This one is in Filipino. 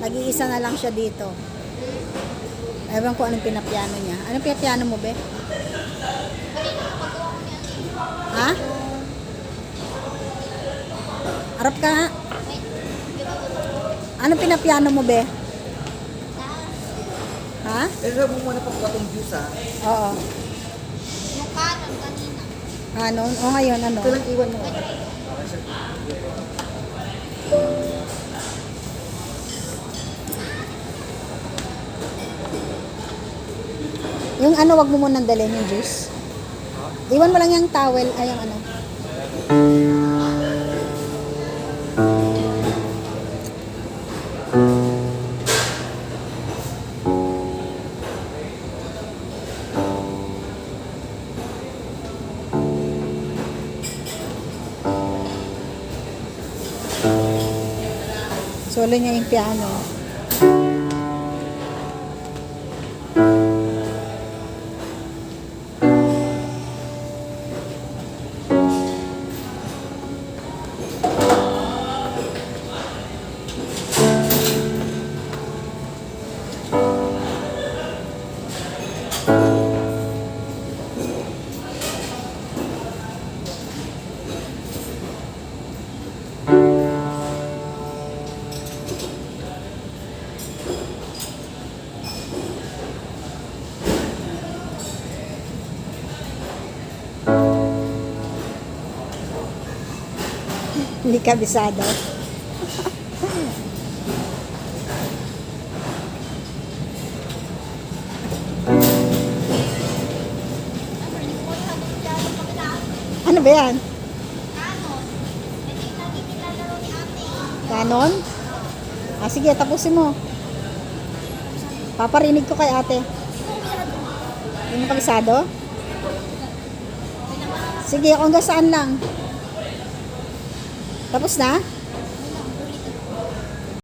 Nag-iisa na lang siya dito. Ewan ko anong pinapiano niya. Anong pinapiano mo, be? Ha? Harap ka nga. Anong pinapiano mo, be? Ha? Pero mo muna pag batong juice ha. Oo. Yung kanon kanina. Ano? O ngayon, ano? Ito lang iwan mo. Yung ano, wag mo munang dalhin yung juice. Iwan mo lang yung towel, ay yung ano. Solo niya yung piano. Hindi kabisado. Ano ba yan? Kanon. Ito yung lagi nilalaro ni ate. Ganon? Ah, sige, tapusin mo. Paparinig ko kay ate. Hindi mo kabisado? Sige, hanggang saan lang? Tapos na?